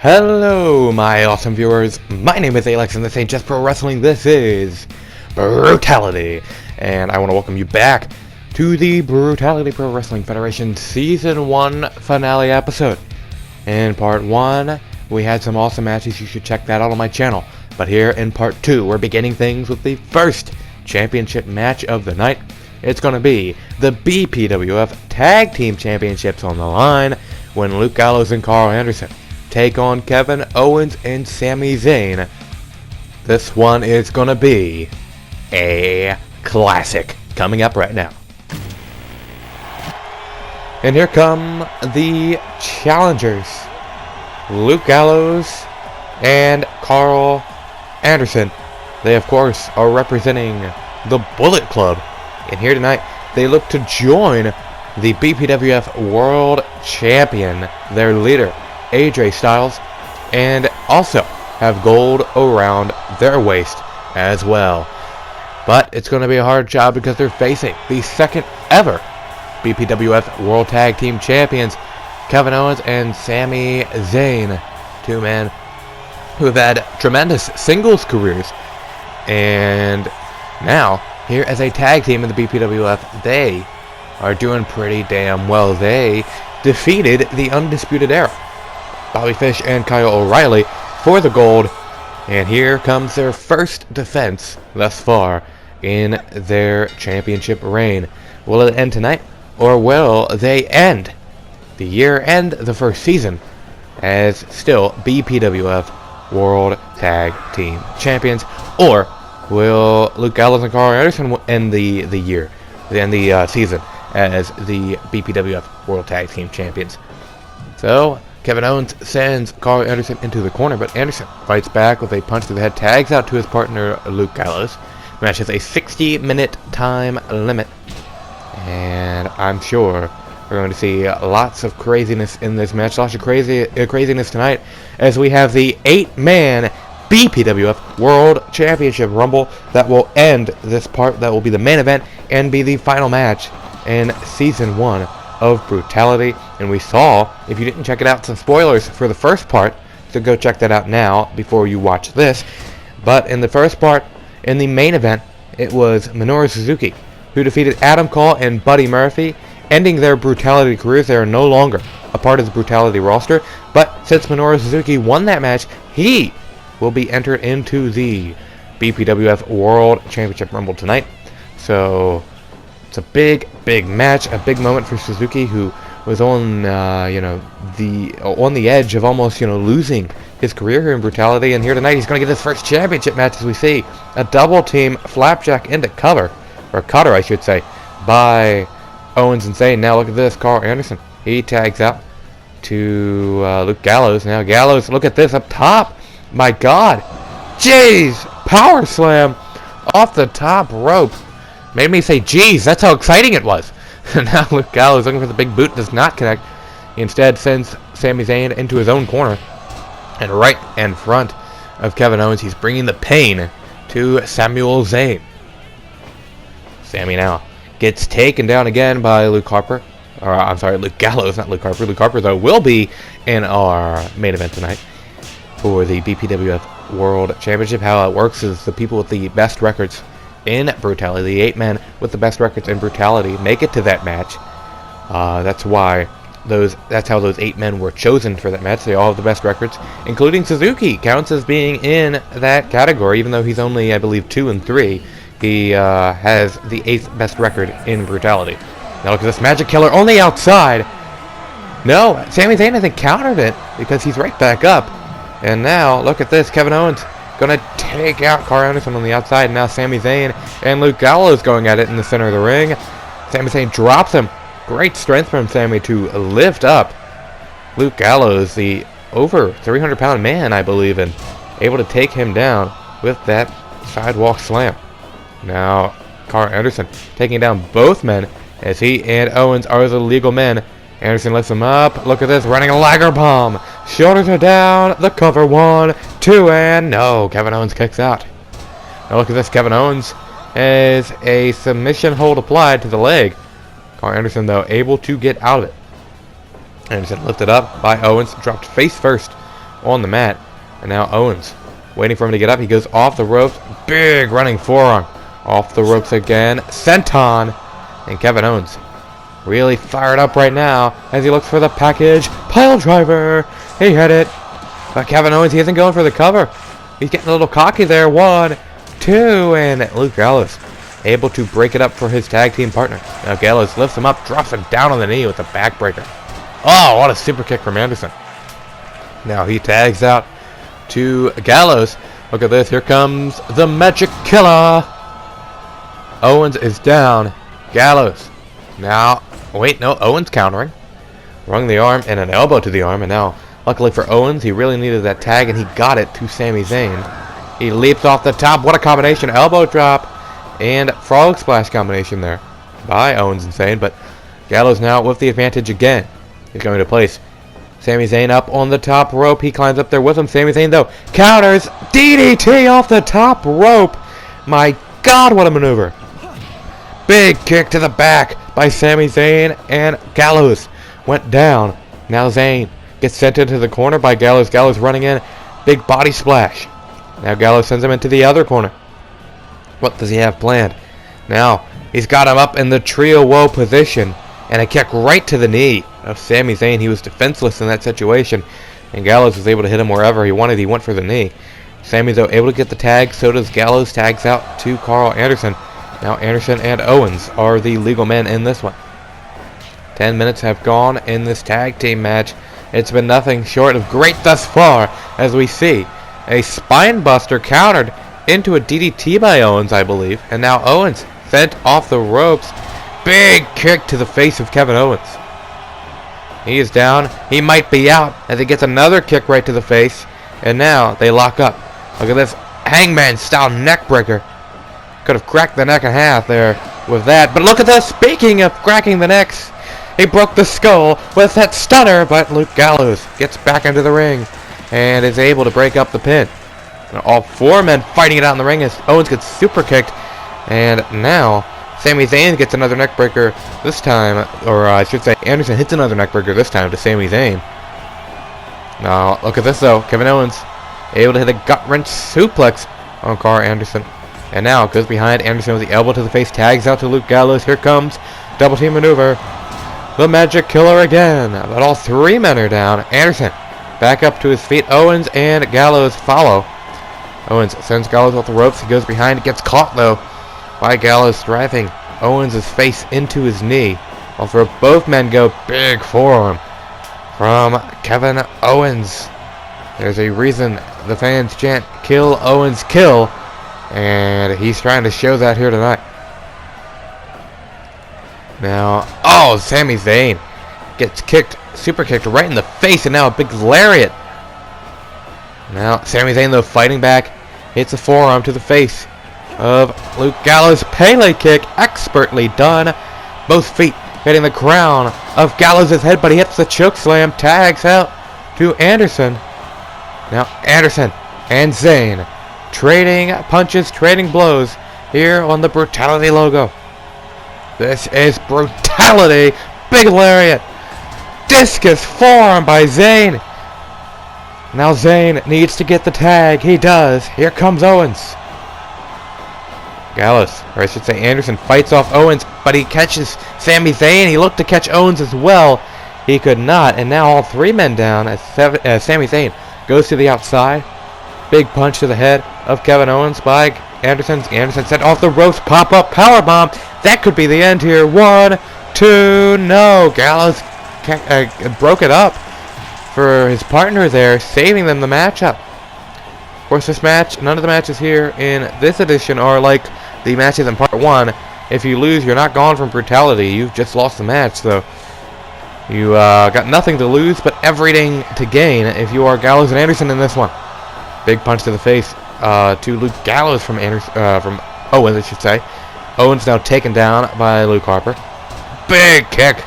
Hello, my awesome viewers. My name is A-Lex, and this ain't just pro wrestling. This is Brutality, and I want to welcome you back to the Brutality Pro Wrestling Federation Season 1 finale episode. In Part 1, we had some awesome matches. You should check that out on my channel. But here in Part 2, we're beginning things with the first championship match of the night. It's going to be the BPWF Tag Team Championships on the line when Luke Gallows and Carl Anderson take on Kevin Owens and Sami Zayn. This one is gonna be a classic coming up right now. And here come the challengers, Luke Gallows and Carl Anderson. They of course are representing the Bullet Club, and here tonight they look to join the BPWF World Champion, their leader AJ Styles, and also have gold around their waist as well. But it's going to be a hard job because they're facing the second ever BPWF World Tag Team Champions, Kevin Owens and Sami Zayn, two men who have had tremendous singles careers, and now here as a tag team in the BPWF, they are doing pretty damn well. They defeated the Undisputed Era, Bobby Fish and Kyle O'Reilly, for the gold, and here comes their first defense thus far in their championship reign. Will it end tonight, or will they end the year and the first season as still BPWF World Tag Team Champions, or will Luke Gallows and Carl Anderson end the year, end the season as the BPWF World Tag Team Champions? So Kevin Owens sends Carl Anderson into the corner, but Anderson fights back with a punch to the head, tags out to his partner Luke Gallows. The match has a 60-minute time limit, and I'm sure we're going to see lots of craziness in this match, lots of craziness tonight, as we have the 8-man BPWF World Championship Rumble that will end this part. That will be the main event and be the final match in Season 1 of Brutality. And we saw, if you didn't check it out, some spoilers for the first part, so go check that out now before you watch this. But in the first part, in the main event, it was Minoru Suzuki who defeated Adam Cole and Buddy Murphy, ending their Brutality careers. They are no longer a part of the Brutality roster, but since Minoru Suzuki won that match, he will be entered into the BPWF World Championship Rumble tonight. So it's a big match, a big moment for Suzuki, who was on on the edge of almost losing his career here in Brutality. And here tonight he's going to get his first championship match, as we see a double team flapjack into cutter I should say, by Owens and Zayn. Now look at this, Carl Anderson, he tags out to Luke Gallows. Now Gallows, look at this up top, my god, jeez, power slam off the top rope. Made me say, geez, that's how exciting it was. Now Luke Gallows looking for the big boot, does not connect. He instead sends Sami Zayn into his own corner. And right in front of Kevin Owens, he's bringing the pain to Samuel Zayn. Sami now gets taken down again by Luke Gallows, not Luke Harper. Luke Harper, though, will be in our main event tonight for the BPWF World Championship. How it works is the people with the best records in Brutality, the 8 men with the best records in Brutality, make it to that match. That's how those 8 men were chosen for that match. They all have the best records, including Suzuki counts as being in that category, even though he's only, I believe, 2-3. He has the 8th best record in Brutality. Now look at this magic killer on the outside. No, Sami Zayn hasn't countered it because he's right back up. And now look at this, Kevin Owens gonna take out Carl Anderson on the outside. Now Sami Zayn and Luke Gallows going at it in the center of the ring. Sami Zayn drops him. Great strength from Sami to lift up Luke Gallows, the over 300-pound man, I believe, and able to take him down with that sidewalk slam. Now Carl Anderson taking down both men, as he and Owens are the legal men. Anderson lifts him up. Look at this, running a Liger bomb. Shoulders are down. The cover, 1, 2, and no. Kevin Owens kicks out. Now look at this, Kevin Owens has a submission hold applied to the leg. Carl Anderson, though, able to get out of it. Anderson lifted up by Owens, dropped face first on the mat. And now Owens waiting for him to get up. He goes off the ropes. Big running forearm. Off the ropes again. Senton. And Kevin Owens really fired up right now as he looks for the package. Pile driver. He hit it. But Kevin Owens, he isn't going for the cover. He's getting a little cocky there. 1, 2. And Luke Gallows able to break it up for his tag team partner. Now Gallows lifts him up, drops him down on the knee with a backbreaker. Oh, what a super kick from Anderson. Now he tags out to Gallows. Look at this. Here comes the Magic Killer. Owens is down. Gallows. Now, wait, no, Owens countering. Rung the arm and an elbow to the arm. And now, luckily for Owens, he really needed that tag and he got it to Sami Zayn. He leaps off the top. What a combination. Elbow drop and frog splash combination there by Owens and Zayn. But Gallows now with the advantage again. He's going to place Sami Zayn up on the top rope. He climbs up there with him. Sami Zayn, though, counters. DDT off the top rope. My God, what a maneuver. Big kick to the back by Sami Zayn, and Gallows went down. Now Zayn gets sent into the corner by Gallows. Gallows running in. Big body splash. Now Gallows sends him into the other corner. What does he have planned? Now, he's got him up in the trio woe position. And a kick right to the knee of Sami Zayn. He was defenseless in that situation. And Gallows was able to hit him wherever he wanted. He went for the knee. Sami, though, able to get the tag. So does Gallows. Tags out to Carl Anderson. Now Anderson and Owens are the legal men in this one. 10 minutes have gone in this tag team match. It's been nothing short of great thus far. As we see a spine buster countered into a DDT by Owens, I believe. And now Owens sent off the ropes. Big kick to the face of Kevin Owens. He is down. He might be out as he gets another kick right to the face. And now they lock up. Look at this hangman style neck breaker. Could have cracked the neck in half there with that. But look at this. Speaking of cracking the necks, he broke the skull with that stunner. But Luke Gallows gets back into the ring and is able to break up the pin. Now all 4 men fighting it out in the ring as Owens gets super kicked. And now Sami Zayn gets another neckbreaker this time, or I should say Anderson hits another neckbreaker this time to Sami Zayn. Now, look at this though. Kevin Owens able to hit a gut-wrench suplex on Carl Anderson. And now goes behind Anderson with the elbow to the face, tags out to Luke Gallows. Here comes double team maneuver. The Magic Killer again. But all 3 men are down. Anderson back up to his feet. Owens and Gallows follow. Owens sends Gallows off the ropes. He goes behind, gets caught though by Gallows, driving Owens' face into his knee. While both men go, big forearm from Kevin Owens. There's a reason the fans chant, "Kill Owens, kill," and he's trying to show that here tonight. Now, oh, Sami Zayn gets kicked, super kicked right in the face, and now a big lariat. Now, Sami Zayn, though, fighting back, hits a forearm to the face of Luke Gallows. Pele kick, expertly done. Both feet hitting the crown of Gallows' head, but he hits the choke slam, tags out to Anderson. Now Anderson and Zayn trading punches, trading blows here on the Brutality logo. This is Brutality. Big lariat. Discus forearm by Zayn. Now Zayn needs to get the tag. He does. Here comes Owens. Gallows, or I should say Anderson, fights off Owens, but he catches Sami Zayn. He looked to catch Owens as well. He could not, and now all 3 men down as Sami Zayn goes to the outside. Big punch to the head of Kevin Owens by Anderson. Anderson sent off the ropes, pop-up powerbomb. That could be the end here. 1, 2, no. Gallows broke it up for his partner there, saving them the matchup. Of course, this match, none of the matches here in this edition are like the matches in part 1. If you lose, you're not gone from Brutality. You've just lost the match, so you got nothing to lose, but everything to gain if you are Gallows and Anderson in this one. Big punch to the face to Luke Gallows from Owens, I should say. Owens now taken down by Luke Harper. Big kick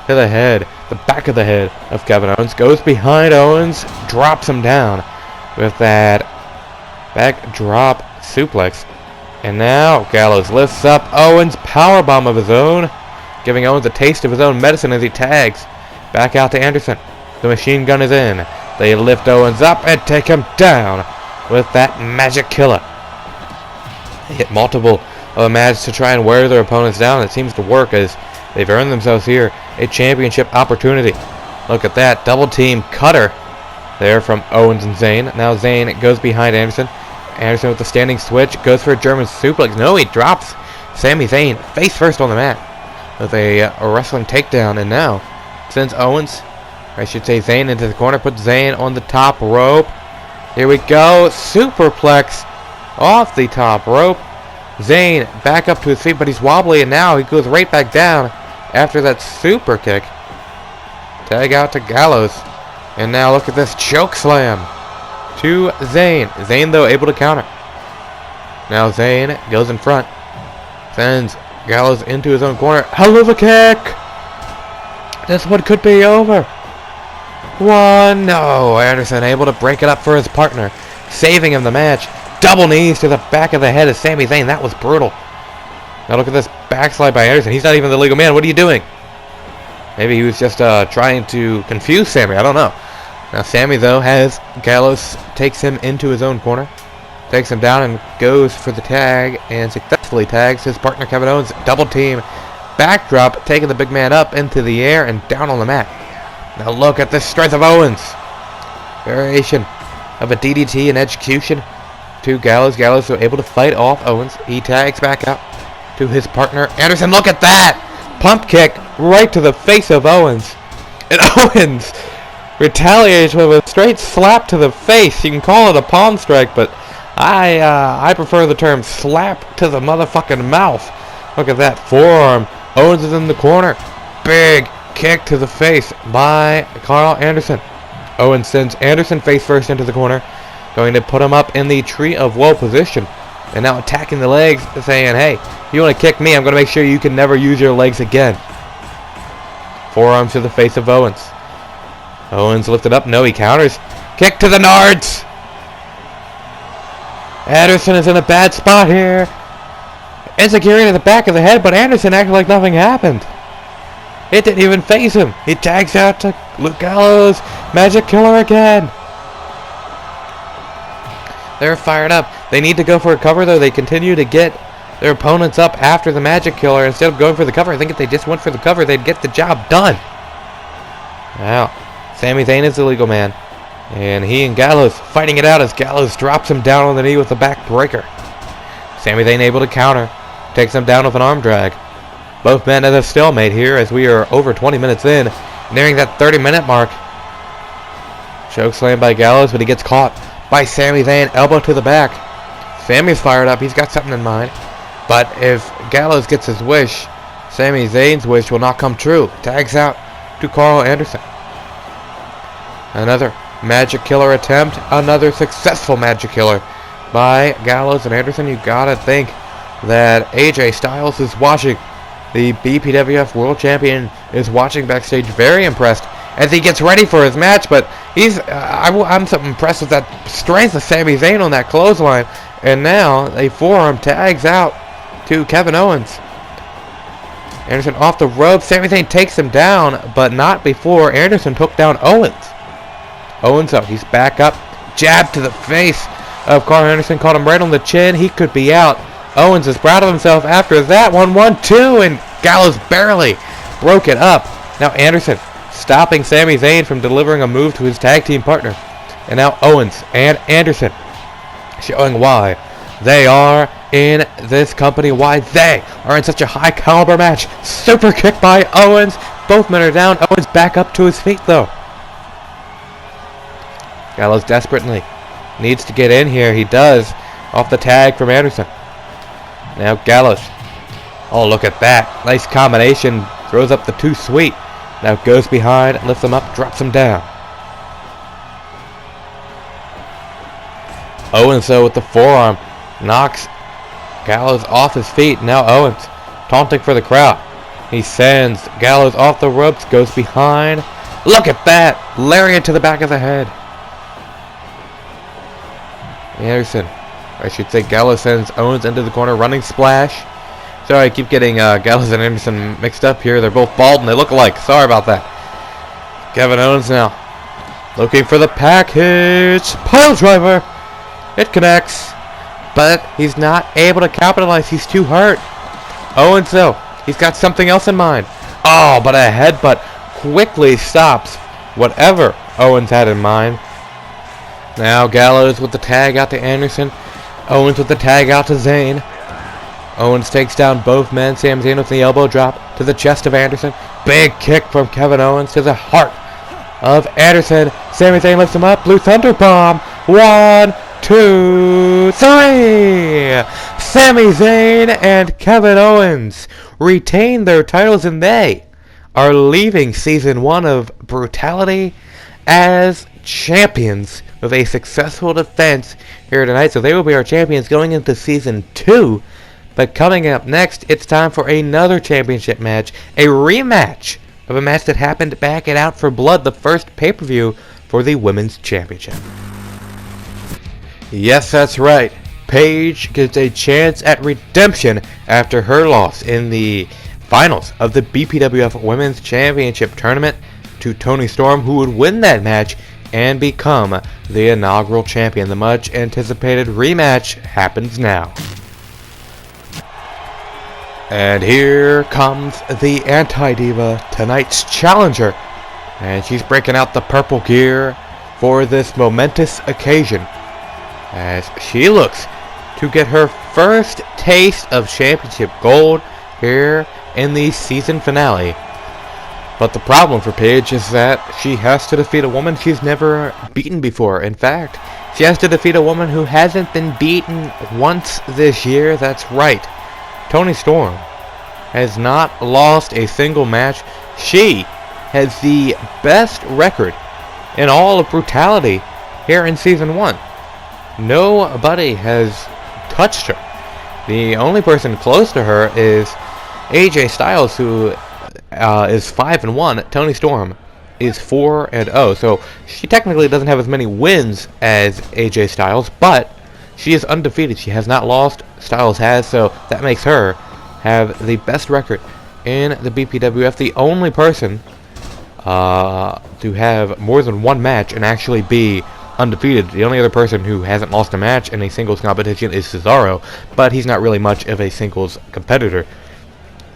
to the head, the back of the head of Kevin Owens. Goes behind Owens, drops him down with that back drop suplex. And now Gallows lifts up Owens, powerbomb of his own, giving Owens a taste of his own medicine as he tags back out to Anderson. The machine gun is in. They lift Owens up and take him down with that magic killer. They hit multiple of the matches to try and wear their opponents down. It seems to work as they've earned themselves here a championship opportunity. Look at that double team cutter there from Owens and Zayn. Now Zayn goes behind Anderson. Anderson with the standing switch goes for a German suplex. No, he drops Sami Zayn face first on the mat with a wrestling takedown, and now sends Owens, or I should say Zayn, into the corner. Puts Zayn on the top rope. Here we go. Superplex off the top rope. Zayn back up to his feet, but he's wobbly, and now he goes right back down after that super kick. Tag out to Gallows. And now look at this choke slam to Zayn. Zayn, though, able to counter. Now Zayn goes in front. Sends Gallows into his own corner. Hell of a kick! This one could be over. One. No. Anderson able to break it up for his partner, saving him the match. Double knees to the back of the head of Sami Zayn. That was brutal. Now look at this backslide by Anderson. He's not even the legal man. What are you doing? Maybe he was just trying to confuse Sami. I don't know. Now Sami, though, has Gallows, takes him into his own corner, takes him down and goes for the tag and successfully tags his partner Kevin Owens. Double team backdrop, taking the big man up into the air and down on the mat. Now look at the strength of Owens. Variation of a DDT in execution to Gallows. Gallows able to fight off Owens. He tags back out to his partner Anderson. Look at that! Pump kick right to the face of Owens. And Owens retaliates with a straight slap to the face. You can call it a palm strike, but I prefer the term slap to the motherfucking mouth. Look at that forearm. Owens is in the corner. Big kick to the face by Carl Anderson. Owens sends Anderson face first into the corner, going to put him up in the tree of woe position. And now attacking the legs, saying, hey, if you want to kick me, I'm going to make sure you can never use your legs again. Forearms to the face of Owens. Owens lifted up. No, he counters. Kick to the nards. Anderson is in a bad spot here. Insecurity to the back of the head, but Anderson acted like nothing happened. It didn't even faze him. He tags out to Luke Gallows. Magic killer again. They're fired up. They need to go for a cover, though. They continue to get their opponents up after the magic killer instead of going for the cover. I think if they just went for the cover, they'd get the job done. Now, Sami Zayn is the legal man, and he and Gallows fighting it out as Gallows drops him down on the knee with a back breaker. Sami Zayn able to counter, takes him down with an arm drag. Both men at a stalemate here as we are over 20 minutes in, nearing that 30-minute mark. Choke slam by Gallows, but he gets caught by Sami Zayn, elbow to the back. Sami's fired up. He's got something in mind. But if Gallows gets his wish, Sami Zayn's wish will not come true. Tags out to Carl Anderson. Another magic killer attempt. Another successful magic killer by Gallows and Anderson. You gotta think that AJ Styles is watching. The BPWF World Champion is watching backstage, very impressed as he gets ready for his match, but I'm so impressed with that strength of Sami Zayn on that clothesline. And now a forearm tags out to Kevin Owens. Anderson off the rope. Sami Zayn takes him down, but not before Anderson took down Owens. Owens up. He's back up. Jab to the face of Carl Anderson. Caught him right on the chin. He could be out. Owens is proud of himself after that. 1-1-2, and Gallows barely broke it up. Now Anderson stopping Sami Zayn from delivering a move to his tag team partner. And now Owens and Anderson showing why they are in this company, why they are in such a high caliber match. Super kick by Owens. Both men are down. Owens back up to his feet though. Gallows desperately needs to get in here. He does, off the tag from Anderson. Now Gallows. Oh, look at that. Nice combination. Throws up the too sweet. Now goes behind, lifts him up, drops him down. Owens, though, with the forearm, knocks Gallows off his feet. Now Owens taunting for the crowd. He sends Gallows off the ropes, goes behind. Look at that. Lariat to the back of the head. Anderson, I should say Gallows, sends Owens into the corner, running splash. Sorry, I keep getting Gallows and Anderson mixed up here. They're both bald and they look alike. Sorry about that. Kevin Owens now looking for the package. Pile driver. It connects, but he's not able to capitalize. He's too hurt. Owens, though, he's got something else in mind. Oh, but a headbutt quickly stops whatever Owens had in mind. Now Gallows with the tag out to Anderson. Owens with the tag out to Zayn. Owens takes down both men. Sami Zayn with the elbow drop to the chest of Anderson. Big kick from Kevin Owens to the heart of Anderson. Sami Zayn lifts him up. Blue Thunder Bomb. 1, 2, 3. Sami Zayn and Kevin Owens retain their titles, and they are leaving Season 1 of Brutality as champions with a successful defense here tonight. So they will be our champions going into Season 2. But coming up next, it's time for another championship match, a rematch of a match that happened back at Out for Blood, the first pay-per-view for the Women's Championship. Yes, that's right. Paige gets a chance at redemption after her loss in the finals of the BPWF Women's Championship Tournament to Toni Storm, who would win that match and become the inaugural champion. The much anticipated rematch happens now. And here comes the Anti-Diva, tonight's challenger. And she's breaking out the purple gear for this momentous occasion, as she looks to get her first taste of championship gold here in the season finale. But the problem for Paige is that she has to defeat a woman she's never beaten before. In fact, she has to defeat a woman who hasn't been beaten once this year. That's right. Toni Storm has not lost a single match. She has the best record in all of Brutality here in Season 1. Nobody has touched her. The only person close to her is AJ Styles, who is 5-1. Toni Storm is 4-0. So she technically doesn't have as many wins as AJ Styles, but she is undefeated. She has not lost. Styles has, so that makes her have the best record in the BPWF. The only person to have more than one match and actually be undefeated. The only other person who hasn't lost a match in a singles competition is Cesaro, but he's not really much of a singles competitor.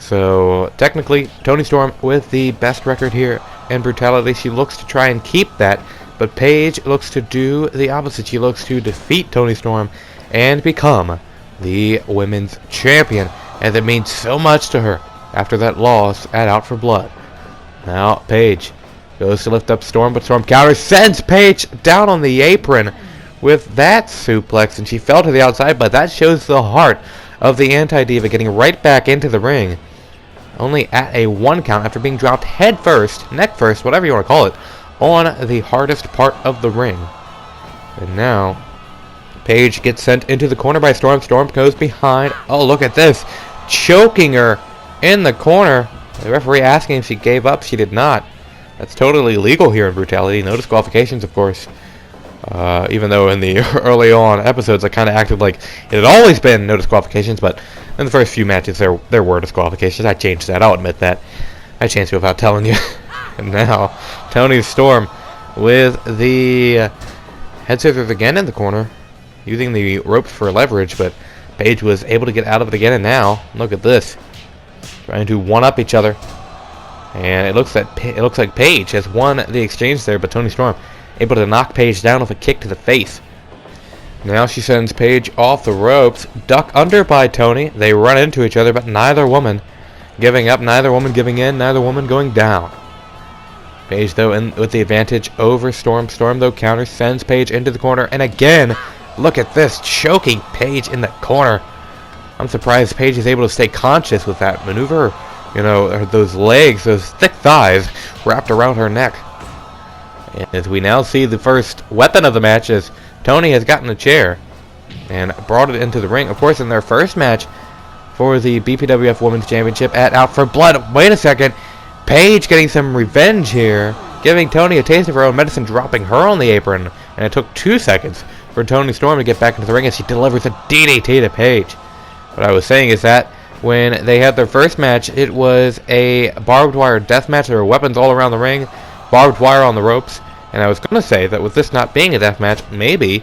So technically, Toni Storm with the best record here in Brutality. She looks to try and keep that, but Paige looks to do the opposite. She looks to defeat Toni Storm and become the women's champion, and it means so much to her after that loss at Out for Blood. Now Paige goes to lift up Storm, but Storm counters, sends Paige down on the apron with that suplex, and she fell to the outside, but that shows the heart of the Anti-Diva, getting right back into the ring, only at a 1 count after being dropped head first, neck first, whatever you want to call it, on the hardest part of the ring. And now Paige gets sent into the corner by Storm. Storm goes behind. Oh, look at this, choking her in the corner. The referee asking if she gave up. She did not. That's totally legal here in Brutality. No disqualifications, of course. Even though in the early on episodes I kind of acted like it had always been no disqualifications, but in the first few matches there were disqualifications. I changed that. I'll admit that. I changed it without telling you. And now Toni Storm with the head scissors again in the corner, using the ropes for leverage, but Paige was able to get out of it again, and now look at this, trying to one-up each other. And it looks like Paige has won the exchange there, but Toni Storm able to knock Paige down with a kick to the face. Now she sends Paige off the ropes, duck under by Toni. They run into each other, but neither woman giving up, neither woman giving in, neither woman going down. Paige, though, with the advantage over Storm. Storm, though, counters, sends Paige into the corner, and again, look at this, choking Paige in the corner. I'm surprised Paige is able to stay conscious with that maneuver. You know, those legs, those thick thighs wrapped around her neck. And as we now see the first weapon of the match, as Toni has gotten a chair and brought it into the ring. Of course, in their first match for the BPWF Women's Championship at Out for Blood. Wait a second. Paige getting some revenge here, giving Toni a taste of her own medicine, dropping her on the apron. And it took 2 seconds for Toni Storm to get back into the ring as she delivers a DDT to Paige. What I was saying is that when they had their first match, it was a barbed wire death match. There were weapons all around the ring, barbed wire on the ropes, And I was going to say that with this not being a death match, maybe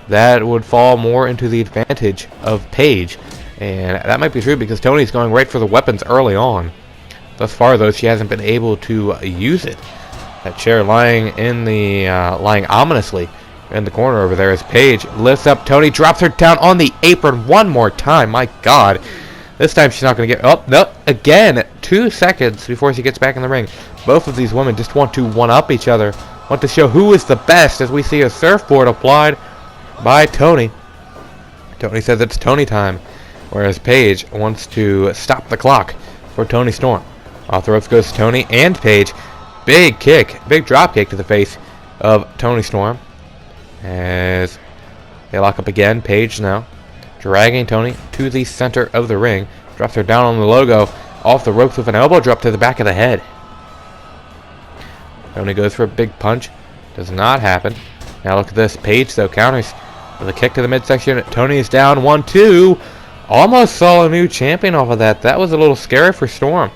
that would fall more into the advantage of Paige. And that might be true because Tony's going right for the weapons early on. Thus far, though, she hasn't been able to use it. That chair lying lying ominously in the corner over there as Paige lifts up Tony, drops her down on the apron one more time. My God. This time she's not going to get... Oh, no. Again, 2 seconds before she gets back in the ring. Both of these women just want to one-up each other. Want to show who is the best as we see a surfboard applied by Tony. Tony says it's Tony time. Whereas Paige wants to stop the clock for Toni Storm. Off the ropes goes Tony and Paige. Big kick. Big drop kick to the face of Toni Storm. As they lock up again. Paige now dragging Tony to the center of the ring. Drops her down on the logo. Off the ropes with an elbow drop to the back of the head. Tony goes for a big punch. Does not happen. Now look at this. Paige, though, counters with a kick to the midsection. Tony is down. 1-2. Almost saw a new champion off of that. That was a little scary for Storm.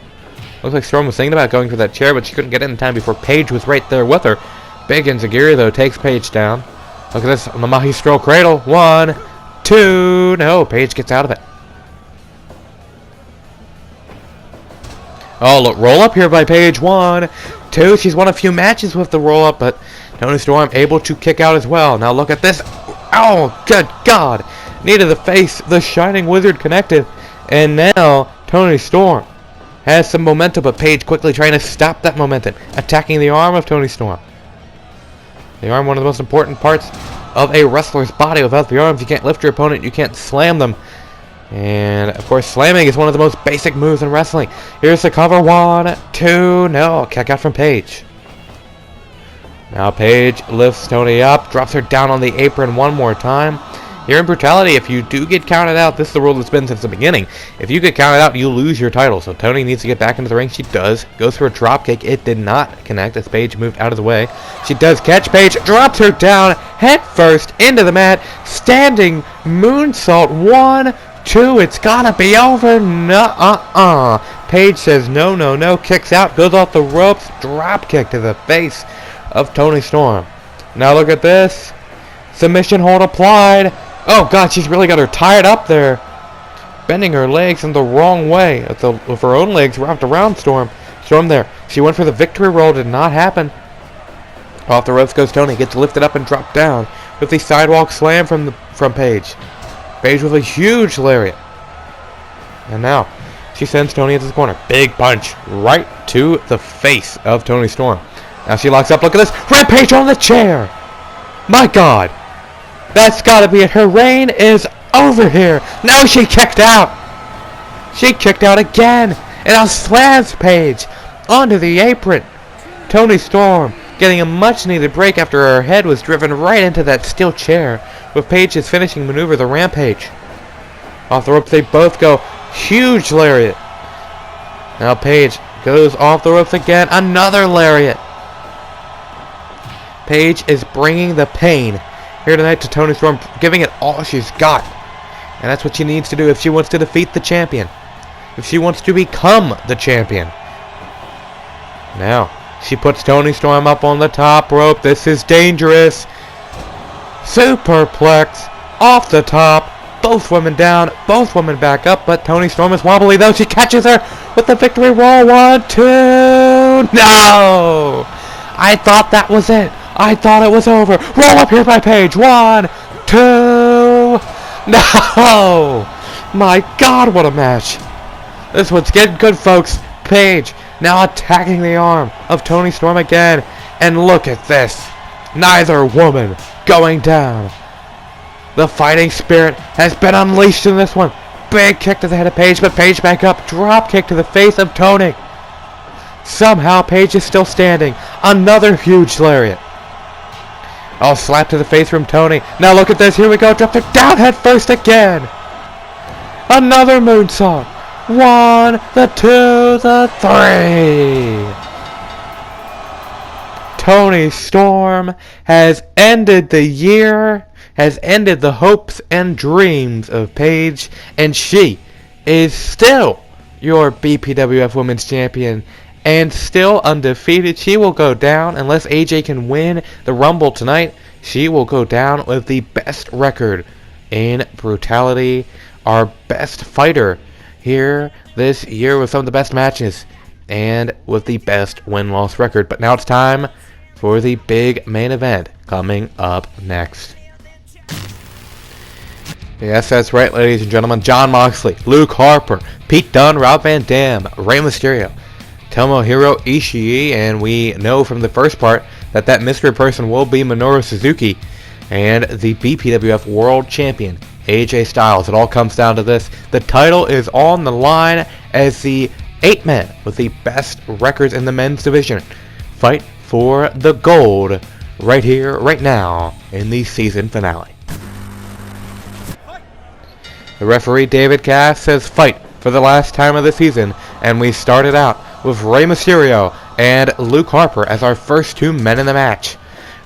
Looks like Storm was thinking about going for that chair, but she couldn't get it in time before Paige was right there with her. Big Enziguri, though, takes Paige down. Look at this. On the Mahi Stroll Cradle. 1, 2. No, Paige gets out of it. Oh, look. Roll up here by Paige. 1, 2. She's won a few matches with the roll up, but Toni Storm able to kick out as well. Now look at this. Oh, good God. Knee to the face. The Shining Wizard connected. And now Toni Storm has some momentum, but Paige quickly trying to stop that momentum. Attacking the arm of Toni Storm. The arm, one of the most important parts of a wrestler's body. Without the arms, you can't lift your opponent. You can't slam them. And, of course, slamming is one of the most basic moves in wrestling. Here's the cover. 1, 2. No. Kick out from Paige. Now Paige lifts Toni up. Drops her down on the apron one more time. Here in Brutality, if you do get counted out, this is the rule that's been since the beginning. If you get counted out, you lose your title. So Toni needs to get back into the ring. She does. Goes for a drop kick. It did not connect as Paige moved out of the way. She does catch Paige. Drops her down head first into the mat. Standing moonsault. 1, 2. It's gotta be over. No, Paige says no, no, no. Kicks out. Goes off the ropes. Drop kick to the face of Toni Storm. Now look at this. Submission hold applied. Oh, God, she's really got her tied up there. Bending her legs in the wrong way. With her own legs wrapped around Storm. Storm there. She went for the victory roll. Did not happen. Off the ropes goes Toni. Gets lifted up and dropped down. With the sidewalk slam from Paige. Paige with a huge lariat. And now, she sends Toni into the corner. Big punch. Right to the face of Toni Storm. Now she locks up. Look at this. Rampage on the chair. My God. That's got to be it. Her reign is over here. No, she kicked out. She kicked out again. And now slams Paige onto the apron. Toni Storm getting a much-needed break after her head was driven right into that steel chair. With Paige's finishing maneuver, the Rampage. Off the ropes, they both go. Huge lariat. Now Paige goes off the ropes again. Another lariat. Paige is bringing the pain here tonight to Toni Storm, giving it all she's got. And that's what she needs to do if she wants to defeat the champion. If she wants to become the champion. Now, she puts Toni Storm up on the top rope. This is dangerous. Superplex off the top. Both women down. Both women back up. But Toni Storm is wobbly though. She catches her with the victory roll. 1, 2. No! I thought that was it. I thought it was over. Roll up here by Paige. 1, 2. No! My God, what a match. This one's getting good, folks. Paige now attacking the arm of Toni Storm again. And look at this. Neither woman going down. The fighting spirit has been unleashed in this one. Big kick to the head of Paige, but Paige back up. Drop kick to the face of Toni. Somehow Paige is still standing. Another huge lariat. Oh, slap to the face from Toni. Now look at this. Here we go. Dropped her down head first again. Another moonsault. 1, the 2, the 3. Toni Storm has ended the year, has ended the hopes and dreams of Paige, and she is still your BPWF Women's Champion and still undefeated. She will go down, unless AJ can win the Rumble tonight, she will go down with the best record in Brutality, our best fighter here this year with some of the best matches and with the best win-loss record. But now it's time for the big main event coming up next. Yes, that's right, ladies and gentlemen. Jon Moxley, Luke Harper, Pete Dunne, Rob Van Dam, Rey Mysterio, Tomohiro Ishii, and we know from the first part that that mystery person will be Minoru Suzuki, and the BPWF World Champion, AJ Styles. It all comes down to this. The title is on the line as the 8 men with the best records in the men's division fight for the gold right here, right now, in the season finale. The referee, David Cass, says fight for the last time of the season, and we started out with Rey Mysterio and Luke Harper as our first 2 men in the match.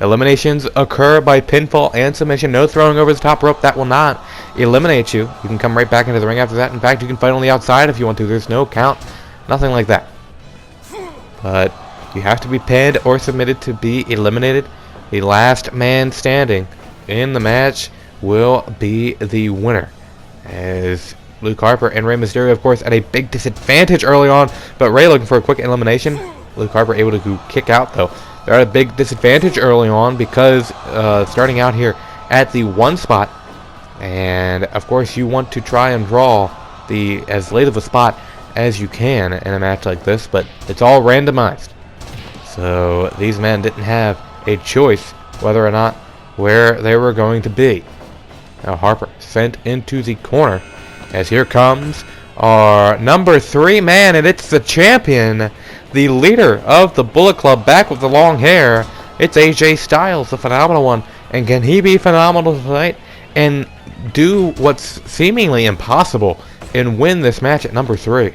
Eliminations occur by pinfall and submission. No throwing over the top rope. That will not eliminate you. You can come right back into the ring after that. In fact, you can fight on the outside if you want to. There's no count. Nothing like that. But you have to be pinned or submitted to be eliminated. The last man standing in the match will be the winner, as Luke Harper and Rey Mysterio, of course, at a big disadvantage early on, but Rey looking for a quick elimination. Luke Harper able to kick out, though. They're at a big disadvantage early on because starting out here at the 1 spot, and of course you want to try and draw the as late of a spot as you can in a match like this, but it's all randomized. So these men didn't have a choice whether or not where they were going to be. Now Harper sent into the corner, as here comes our number 3 man, and it's the champion, the leader of the Bullet Club, back with the long hair. It's AJ Styles, the phenomenal one. And can he be phenomenal tonight and do what's seemingly impossible and win this match at number 3?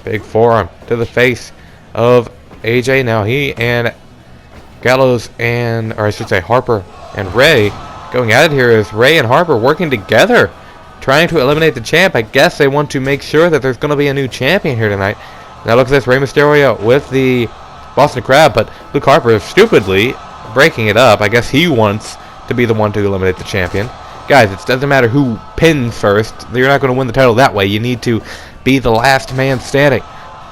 Big forearm to the face of AJ. Now he and Gallows and, or I should say Harper and Rey going at it here, as Rey and Harper working together, trying to eliminate the champ. I guess they want to make sure that there's going to be a new champion here tonight. Now look at this, Rey Mysterio with the Boston Crab, but Luke Harper is stupidly breaking it up. I guess he wants to be the one to eliminate the champion. Guys, it doesn't matter who pins first. You're not going to win the title that way. You need to be the last man standing.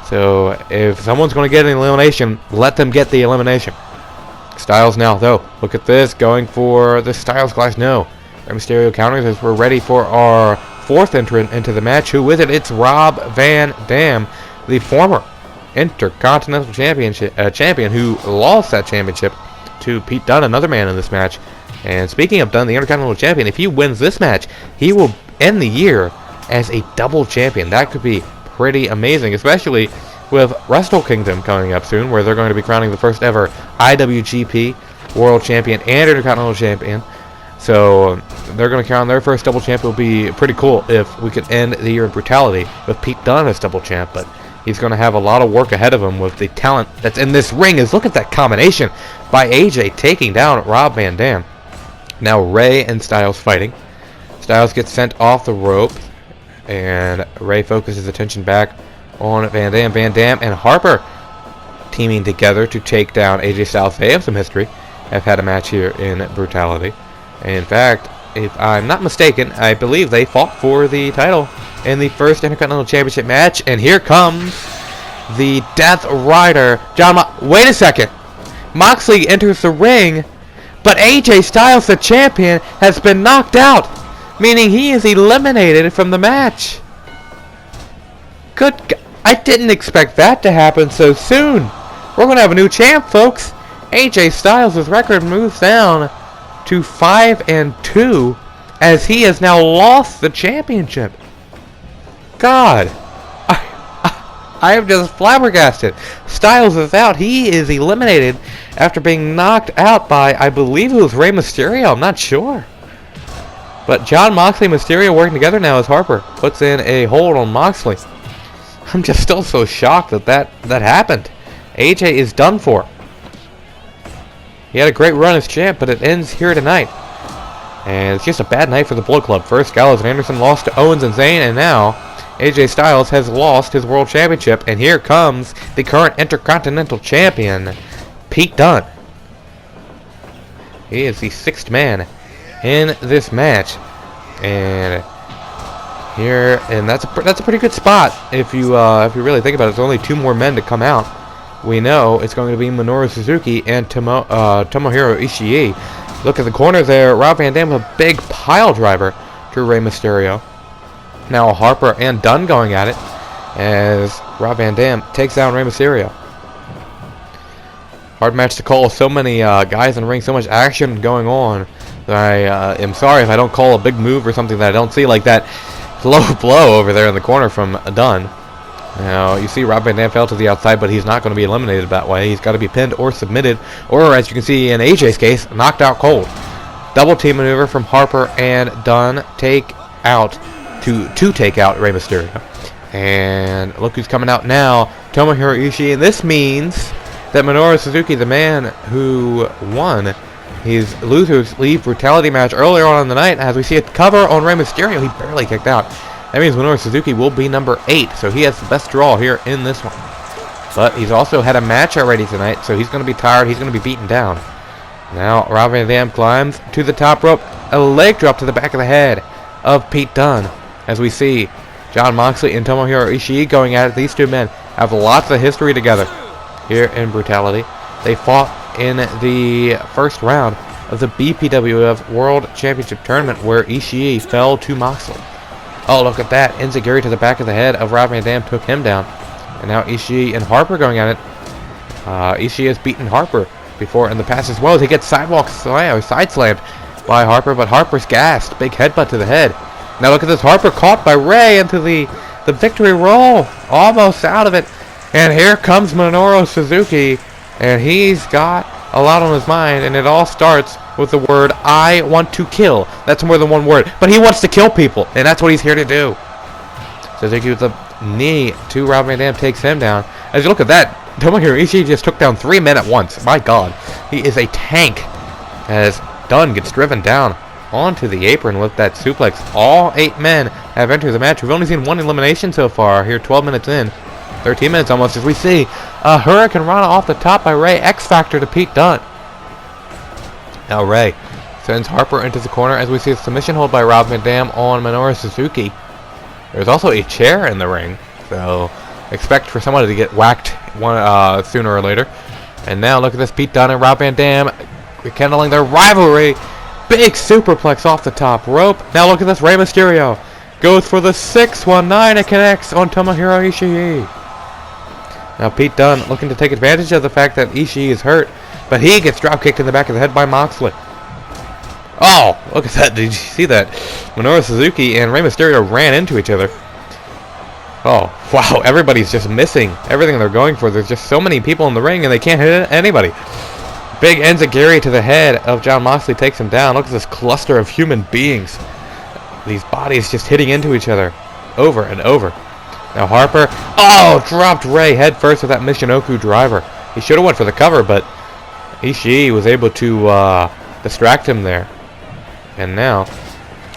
So if someone's going to get an elimination, let them get the elimination. Styles now, though. Look at this, going for the Styles Clash. No. Rey Mysterio counters as we're ready for our 4th entrant into the match. Who is it? It's Rob Van Dam, the former Intercontinental champion who lost that championship to Pete Dunne, another man in this match. And speaking of Dunne, the Intercontinental champion, if he wins this match, he will end the year as a double champion. That could be pretty amazing, especially with Wrestle Kingdom coming up soon, where they're going to be crowning the first ever IWGP World Champion and Intercontinental Champion. So they're going to crown their first double champ. It will be pretty cool if we could end the year in Brutality with Pete Dunne as double champ, but he's going to have a lot of work ahead of him with the talent that's in this ring. Is look at that combination by AJ taking down Rob Van Dam. Now Rey and Styles fighting. Styles gets sent off the rope, and Rey focuses his attention back on Van Dam. Van Dam and Harper teaming together to take down AJ Styles. They have some history. Have had a match here in Brutality. And in fact, if I'm not mistaken, I believe they fought for the title in the first Intercontinental Championship match. And here comes the Death Rider, wait a second. Moxley enters the ring, but AJ Styles, the champion, has been knocked out, meaning he is eliminated from the match. I didn't expect that to happen so soon. We're going to have a new champ, folks. AJ Styles' record moves down to 5-2 as he has now lost the championship. God, I am just flabbergasted. Styles is out. He is eliminated after being knocked out by, I believe it was Rey Mysterio. I'm not sure. But Jon Moxley and Mysterio working together now as Harper puts in a hold on Moxley. I'm just still so shocked that happened. AJ is done for. He had a great run as champ, but it ends here tonight. And it's just a bad night for the Bullet Club. First, Gallows and Anderson lost to Owens and Zayn, and now AJ Styles has lost his World Championship, and here comes the current Intercontinental Champion, Pete Dunne. He is the 6th man in this match, and that's a pretty good spot if you really think about it. There's only 2 more men to come out. We know it's going to be Minoru Suzuki and Tomohiro Ishii. Look at the corner there. Rob Van Dam with a big pile driver to Rey Mysterio. Now Harper and Dunne going at it as Rob Van Dam takes down Rey Mysterio. Hard match to call. So many guys in the ring, so much action going on. I am sorry if I don't call a big move or something that I don't see, like that low blow over there in the corner from Dunne. Now, you see Rob Van Dam fell to the outside, but he's not going to be eliminated that way. He's got to be pinned or submitted, or as you can see in AJ's case, knocked out cold. Double team maneuver from Harper and Dunne to take out Rey Mysterio. And look who's coming out now, Tomohiro Ishii, and this means that Minoru Suzuki, the man who won his Losers Leave Brutality match earlier on in the night, as we see a cover on Rey Mysterio, he barely kicked out. That means Minoru Suzuki will be number 8, so he has the best draw here in this one. But he's also had a match already tonight, so he's going to be tired, he's going to be beaten down. Now Rob Van Dam climbs to the top rope, a leg drop to the back of the head of Pete Dunne. As we see Jon Moxley and Tomohiro Ishii going at it. These 2 men have lots of history together here in Brutality. They fought in the first round of the BPWF World Championship Tournament where Ishii fell to Moxley. Oh, look at that. Enziguri to the back of the head of Rob Van Dam took him down. And now Ishii and Harper going at it. Ishii has beaten Harper before in the past as well as he gets side slammed by Harper, but Harper's gassed. Big headbutt to the head. Now look at this. Harper caught by Rey into the victory roll. Almost out of it. And here comes Minoru Suzuki. And he's got a lot on his mind. And it all starts with the word, I want to kill. That's more than one word. But he wants to kill people. And that's what he's here to do. Suzuki with a knee to Rob Van Dam takes him down. As you look at that, Tomohiro Ishii just took down 3 men at once. My God. He is a tank. As Dunne gets driven down onto the apron with that suplex. All 8 men have entered the match. We've only seen 1 elimination so far here, 12 minutes in. 13 minutes almost, as we see a Hurricane Rana off the top by Rey. X Factor to Pete Dunne. Now Rey sends Harper into the corner as we see a submission hold by Rob Van Dam on Minoru Suzuki. There's also a chair in the ring, so expect for somebody to get whacked sooner or later. And now look at this, Pete Dunne and Rob Van Dam rekindling their rivalry. Big superplex off the top rope. Now look at this, Rey Mysterio goes for the 619. It connects on Tomohiro Ishii. Now Pete Dunne looking to take advantage of the fact that Ishii is hurt, but he gets drop kicked in the back of the head by Moxley. Oh, look at that. Did you see that? Minoru Suzuki and Rey Mysterio ran into each other. Oh, wow. Everybody's just missing everything they're going for. There's just so many people in the ring, and they can't hit anybody. Big Enziguri to the head of Jon Moxley takes him down. Look at this cluster of human beings. These bodies just hitting into each other over and over. Now Harper, oh, dropped Rey head first with that Michinoku driver. He should have went for the cover, but Ishii was able to distract him there. And now,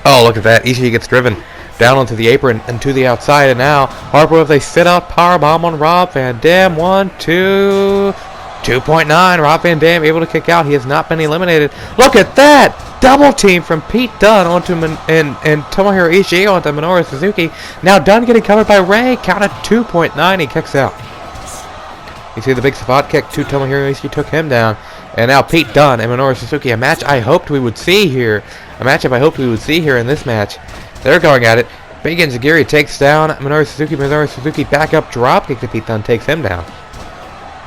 oh, look at that. Ishii gets driven down onto the apron and to the outside. And now Harper with a sit-out powerbomb on Rob Van Dam. 1, 2, 2.9. Rob Van Dam able to kick out. He has not been eliminated. Look at that! Double team from Pete Dunne onto and Tomohiro Ishii onto Minoru Suzuki. Now Dunne getting covered by Rey. Count at 2.9. He kicks out. You see the big spot kick to Tomohiro Ishii took him down. And now Pete Dunne and Minoru Suzuki. A match I hoped we would see here. A matchup I hoped we would see here in this match. They're going at it. Big Enziguri takes down Minoru Suzuki. Minoru Suzuki back up drop kick to Pete Dunne takes him down.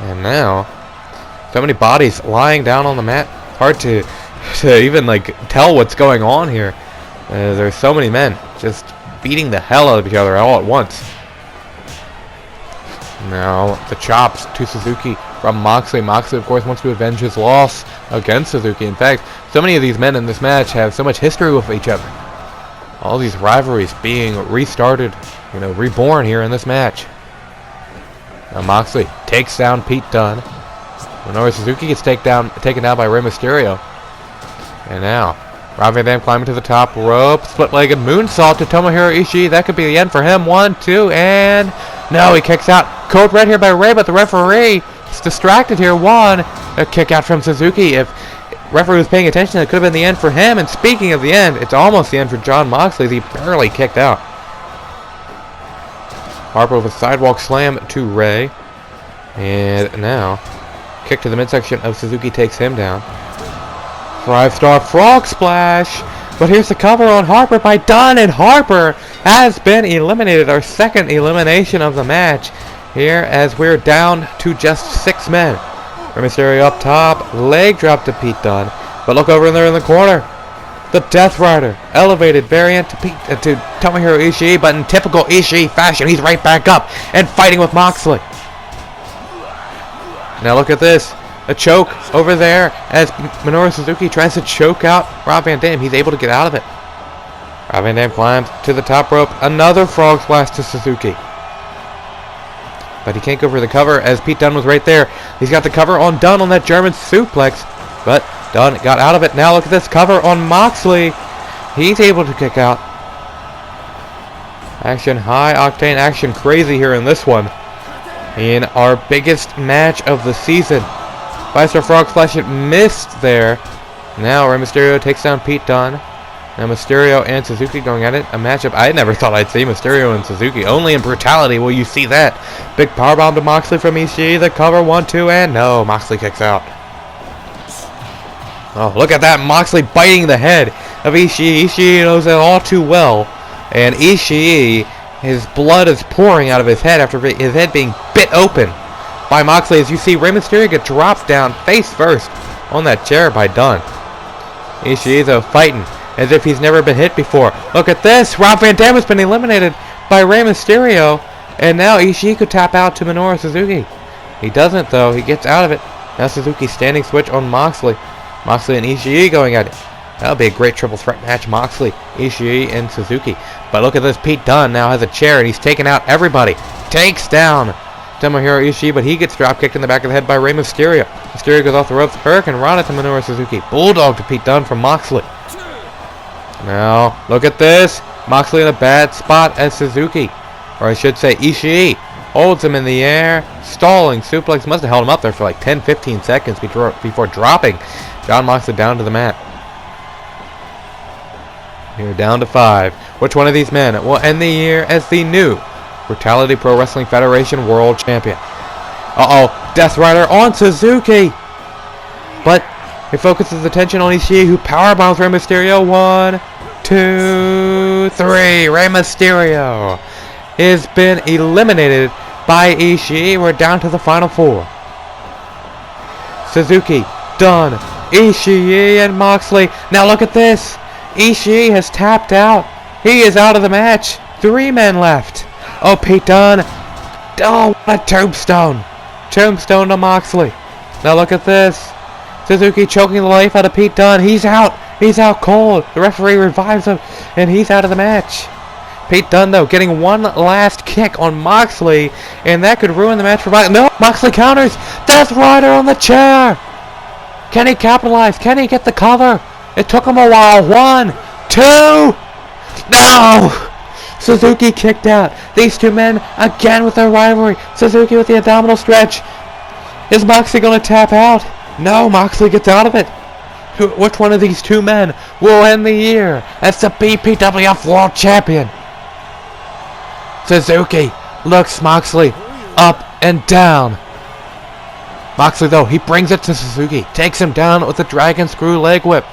And now so many bodies lying down on the mat. Hard to even like tell what's going on here. There's so many men just beating the hell out of each other all at once. Now the chops to Suzuki from Moxley. Moxley, of course, wants to avenge his loss against Suzuki. In fact, so many of these men in this match have so much history with each other. All these rivalries being restarted, reborn here in this match. Now Moxley takes down Pete Dunne. Minoru Suzuki gets taken down by Rey Mysterio. And now Rob Van Dam climbing to the top rope. Split-legged moonsault to Tomohiro Ishii. That could be the end for him. 1, 2, and... No, he kicks out. Code red here by Ray, but the referee is distracted here. 1. A kick out from Suzuki. If referee was paying attention, it could have been the end for him. And speaking of the end, it's almost the end for Jon Moxley. He barely kicked out. Harper with a sidewalk slam to Ray. And now, kick to the midsection of Suzuki takes him down. 5-star frog splash. But here's the cover on Harper by Dunn. And Harper has been eliminated. Our second elimination of the match. Here as we're down to just 6 men. Rey Mysterio up top. Leg drop to Pete Dunne. But look over there in the corner. The Death Rider. Elevated variant to Tomohiro Ishii. But in typical Ishii fashion, he's right back up and fighting with Moxley. Now look at this. A choke over there as Minoru Suzuki tries to choke out Rob Van Dam. He's able to get out of it. Rob Van Dam climbs to the top rope. Another frog splash to Suzuki. But he can't go for the cover as Pete Dunne was right there. He's got the cover on Dunne on that German suplex. But Dunne got out of it. Now look at this cover on Moxley. He's able to kick out. Action high octane, action crazy here in this one. In our biggest match of the season. 5-star frog splash, it missed there. Now Rey Mysterio takes down Pete Dunne. Now Mysterio and Suzuki going at it. A matchup I never thought I'd see. Mysterio and Suzuki. Only in Brutality will you see that. Big powerbomb to Moxley from Ishii. The cover 1, 2, and no. Moxley kicks out. Oh, look at that. Moxley biting the head of Ishii. Ishii knows that all too well. And Ishii, his blood is pouring out of his head after his head being bit open by Moxley. As you see Rey Mysterio get dropped down face first on that chair by Dunne. Ishii though fighting as if he's never been hit before. Look at this. Rob Van Dam has been eliminated by Rey Mysterio. And now Ishii could tap out to Minoru Suzuki. He doesn't though. He gets out of it. Now Suzuki standing switch on Moxley. Moxley and Ishii going at it. That'll be a great triple threat match. Moxley, Ishii, and Suzuki. But look at this. Pete Dunne now has a chair and he's taking out everybody. Takes down Tomohiro Ishii, but he gets drop kicked in the back of the head by Rey Mysterio. Mysterio goes off the ropes. Hurricane Rana to Minoru Suzuki. Bulldog to Pete Dunne from Moxley. Now, look at this. Moxley in a bad spot as Suzuki. Or I should say Ishii holds him in the air. Stalling suplex. Must have held him up there for like 10-15 seconds before dropping Jon Moxley down to the mat. We're down to 5. Which one of these men will end the year as the new Brutality Pro Wrestling Federation World Champion? Uh-oh. Death Rider on Suzuki. But it focuses attention on Ishii, who powerbombs Rey Mysterio. 1, 2, 3. Rey Mysterio has been eliminated by Ishii. We're down to the final 4. Suzuki, Dunne, Ishii, and Moxley. Now look at this. Ishii has tapped out. He is out of the match. 3 men left. Oh, Pete Dunne. Oh, what a tombstone. Tombstone to Moxley. Now look at this. Suzuki choking the life out of Pete Dunne. He's out. He's out cold. The referee revives him, and he's out of the match. Pete Dunne, though, getting one last kick on Moxley, and that could ruin the match for Moxley. No, Moxley counters. Death Rider on the chair. Can he capitalize? Can he get the cover? It took him a while. 1, 2. No! Suzuki kicked out. These 2 men again with their rivalry. Suzuki with the abdominal stretch. Is Moxley going to tap out? No, Moxley gets out of it. Which one of these 2 men will end the year as the BPWF World Champion? Suzuki looks Moxley up and down. Moxley, though, he brings it to Suzuki. Takes him down with a dragon screw leg whip.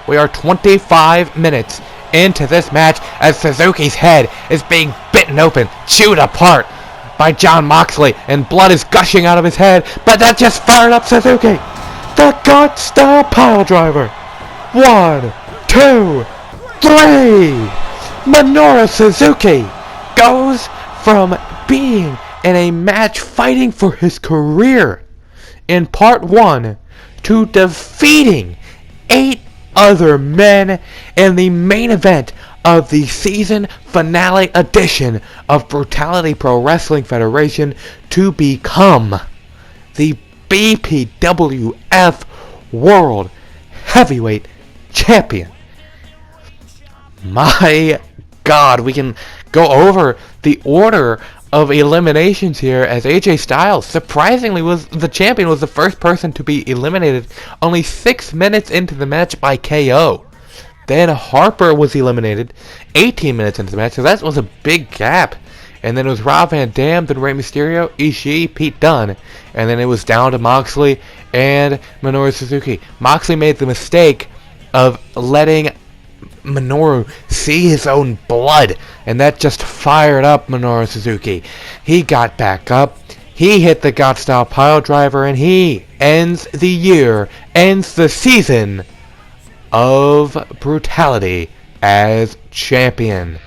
We are 25 minutes into this match as Suzuki's head is being bitten open, chewed apart by Jon Moxley, and blood is gushing out of his head, but that just fired up Suzuki. The gut style pile driver. 1, 2, 3. Minoru Suzuki goes from being in a match fighting for his career in part 1 to defeating 8 other men in the main event of the season finale edition of Brutality Pro Wrestling Federation to become the BPWF World Heavyweight champion. My God, we can go over the order of eliminations here, as AJ Styles surprisingly was the champion, was the first person to be eliminated only 6 minutes into the match by KO. Then Harper was eliminated 18 minutes into the match, so that was a big gap. And then it was Rob Van Dam, then Rey Mysterio, Ishii, Pete Dunne. And then it was down to Moxley and Minoru Suzuki. Moxley made the mistake of letting Minoru see his own blood, and that just fired up Minoru Suzuki. He got back up, he hit the God Style pile driver, and he ends the year, ends the season of Brutality as champion.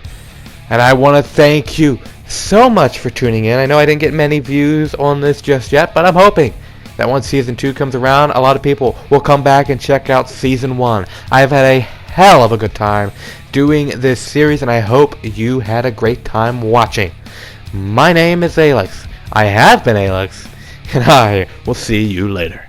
And I want to thank you so much for tuning in. I know I didn't get many views on this just yet, but I'm hoping that once Season 2 comes around, a lot of people will come back and check out Season 1. I've had a hell of a good time doing this series, and I hope you had a great time watching. My name is A-Lex. I have been A-Lex, and I will see you later.